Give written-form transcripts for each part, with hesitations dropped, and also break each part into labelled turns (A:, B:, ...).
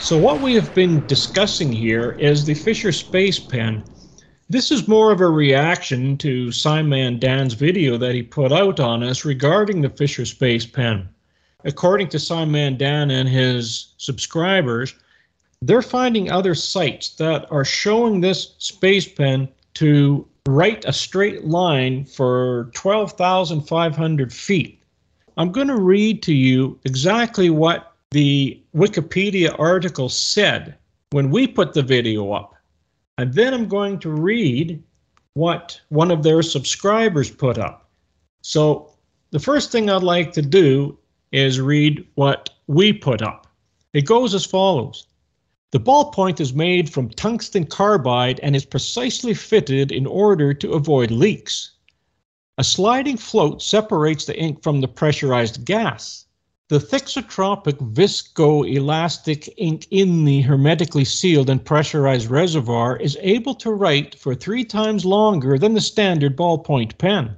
A: So what we have been discussing here is the Fisher Space Pen. This is more of a reaction to SciMan'Dan's video that he put out on us regarding the Fisher Space Pen. According to SciMan'Dan and his subscribers, they're finding other sites that are showing this space pen to write a straight line for 12,500 feet. I'm going to read to you exactly what the Wikipedia article said when we put the video up. And then I'm going to read what one of their subscribers put up. So the first thing I'd like to do is read what we put up. It goes as follows. The ballpoint is made from tungsten carbide and is precisely fitted in order to avoid leaks. A sliding float separates the ink from the pressurized gas. The thixotropic viscoelastic ink in the hermetically sealed and pressurized reservoir is able to write for 3 times longer than the standard ballpoint pen.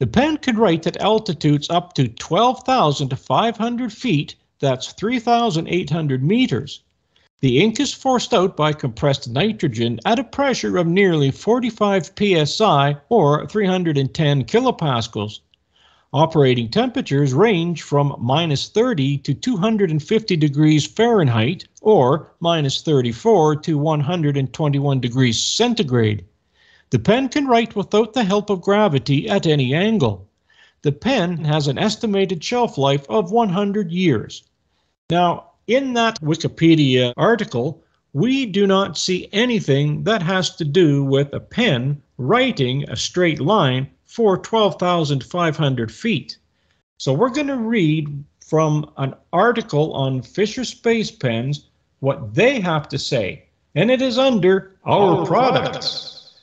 A: The pen could write at altitudes up to 12,500 feet, that's 3,800 meters. The ink is forced out by compressed nitrogen at a pressure of nearly 45 psi or 310 kilopascals. Operating temperatures range from -30 to 250 degrees Fahrenheit or -34 to 121 degrees centigrade. The pen can write without the help of gravity at any angle. The pen has an estimated shelf life of 100 years. Now, in that Wikipedia article, we do not see anything that has to do with a pen writing a straight line for 12,500 feet. So we're going to read from an article on Fisher Space Pens what they have to say, and it is under Our Products.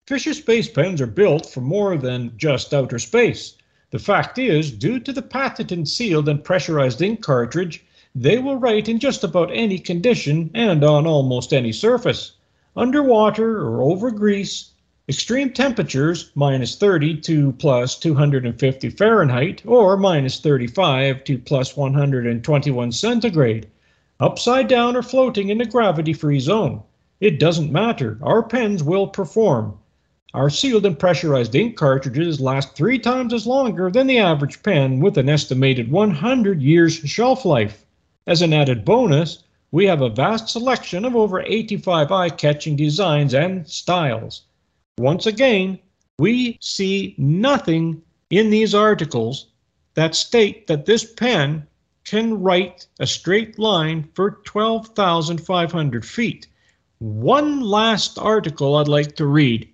A: Fisher Space Pens are built for more than just outer space. The fact is, due to the patented sealed and pressurized ink cartridge, they will write in just about any condition and on almost any surface. Underwater or over grease, extreme temperatures, -30 to +250 Fahrenheit or -35 to +121 centigrade. Upside down or floating in a gravity-free zone. It doesn't matter, our pens will perform. Our sealed and pressurized ink cartridges last 3 times as longer than the average pen with an estimated 100 years shelf life. As an added bonus, we have a vast selection of over 85 eye-catching designs and styles. Once again, we see nothing in these articles that state that this pen can write a straight line for 12,500 feet. One last article I'd like to read.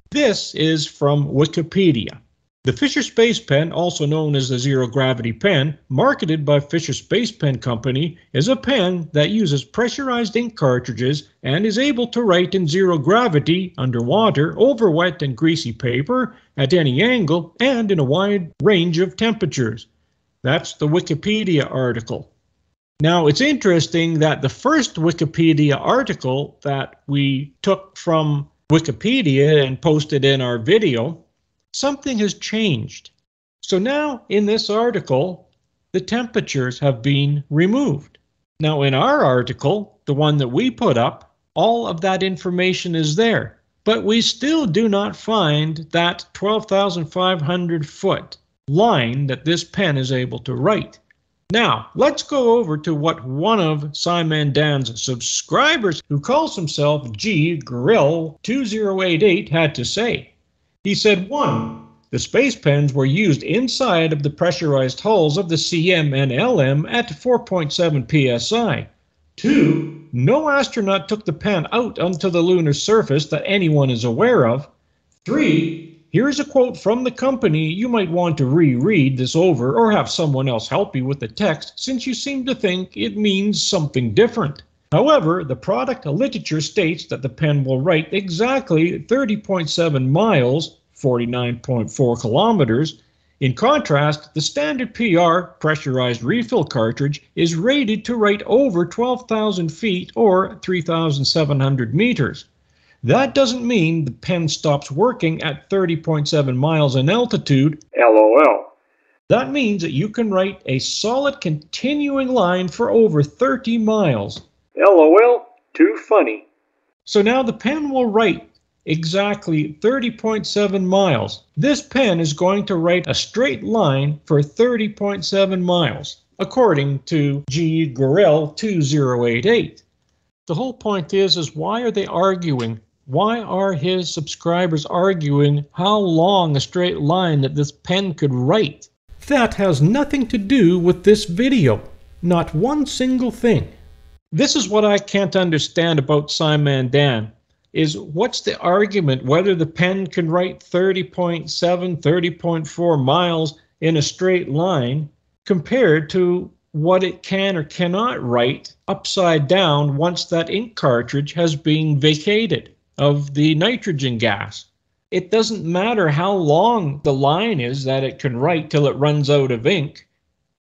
A: This is from Wikipedia. The Fisher Space Pen, also known as the Zero Gravity Pen, marketed by Fisher Space Pen Company, is a pen that uses pressurized ink cartridges and is able to write in zero gravity, underwater, over wet and greasy paper, at any angle, and in a wide range of temperatures. That's the Wikipedia article. Now, it's interesting that the first Wikipedia article that we took from Wikipedia and posted in our video, something has changed. So now in this article, the temperatures have been removed. Now in our article, the one that we put up, all of that information is there. But we still do not find that 12,500 foot line that this pen is able to write. Now, let's go over to what one of SciMan'Dan's subscribers, who calls himself G-Grill2088, had to say. He said, 1. The space pens were used inside of the pressurized hulls of the CM and LM at 4.7 psi. 2. No astronaut took the pen out onto the lunar surface that anyone is aware of. 3. Here is a quote from the company. You might want to reread this over or have someone else help you with the text, since you seem to think it means something different. However, the product literature states that the pen will write exactly 30.7 miles, 49.4 kilometers. In contrast, the standard PR pressurized refill cartridge is rated to write over 12,000 feet or 3,700 meters. That doesn't mean the pen stops working at 30.7 miles in altitude, LOL. That means that you can write a solid continuing line for over 30 miles.
B: LOL, too funny.
A: So now the pen will write exactly 30.7 miles. This pen is going to write a straight line for 30.7 miles, according to G. Gorell 2088. The whole point is why are they arguing? Why are his subscribers arguing how long a straight line that this pen could write? That has nothing to do with this video. Not one single thing. This is what I can't understand about SciMan'Dan, is what's the argument whether the pen can write 30.7, 30.4 miles in a straight line compared to what it can or cannot write upside down once that ink cartridge has been vacated of the nitrogen gas. It doesn't matter how long the line is that it can write till it runs out of ink.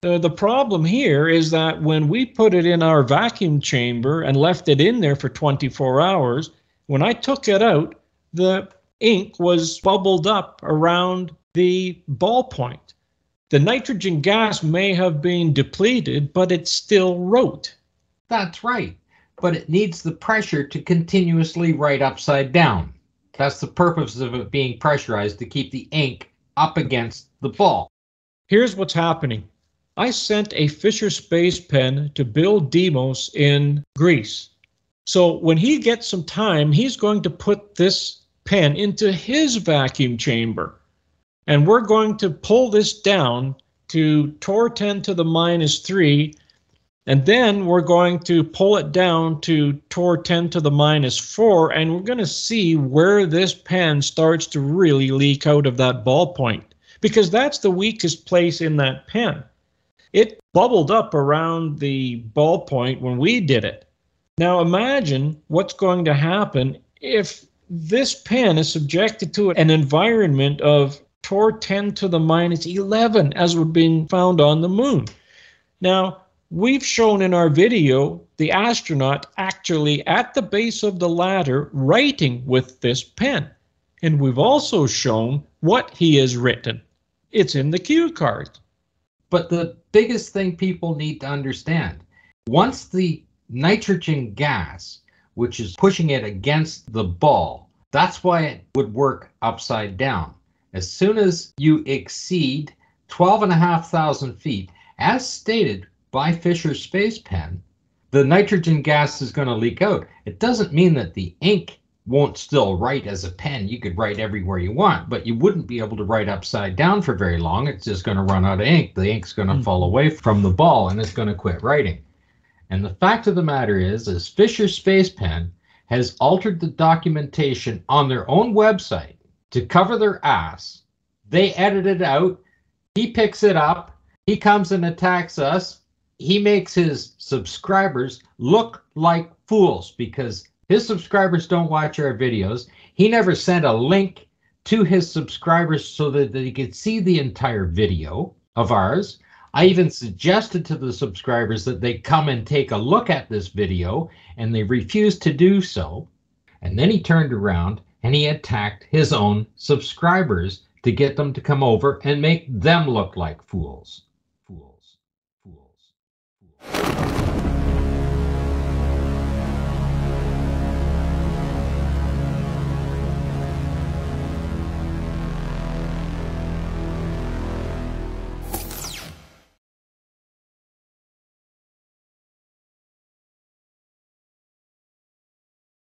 A: The problem here is that when we put it in our vacuum chamber and left it in there for 24 hours, when I took it out, the ink was bubbled up around the ballpoint. The nitrogen gas may have been depleted, but it still wrote.
C: That's right, but it needs the pressure to continuously write upside down. That's the purpose of it being pressurized, to keep the ink up against the ball.
A: Here's what's happening. I sent a Fisher Space Pen to Bill Demos in Greece. So when he gets some time, he's going to put this pen into his vacuum chamber. And we're going to pull this down to torr 10 to the minus 3, and then we're going to pull it down to torr 10 to the minus 4, and we're going to see where this pen starts to really leak out of that ballpoint, because that's the weakest place in that pen. It bubbled up around the ballpoint when we did it. Now imagine what's going to happen if this pen is subjected to an environment of torr 10 to the minus 11, as would be found on the moon. Now, we've shown in our video the astronaut actually at the base of the ladder writing with this pen. And we've also shown what he has written. It's in the cue card.
C: But the biggest thing people need to understand, once the nitrogen gas, which is pushing it against the ball, that's why it would work upside down. As soon as you exceed 12,500 feet, as stated by Fisher Space Pen, the nitrogen gas is going to leak out. It doesn't mean that the ink won't still write as a pen. You could write everywhere you want, but you wouldn't be able to write upside down for very long. It's just going to run out of ink. The ink's going to fall away from the ball and it's going to quit writing. And the fact of the matter is Fisher Space Pen has altered the documentation on their own website to cover their ass. They edit it out. He picks it up. He comes and attacks us. He makes his subscribers look like fools because his subscribers don't watch our videos. He never sent a link to his subscribers so that they could see the entire video of ours. I even suggested to the subscribers that they come and take a look at this video, and they refused to do so. And then he turned around and he attacked his own subscribers to get them to come over and make them look like fools.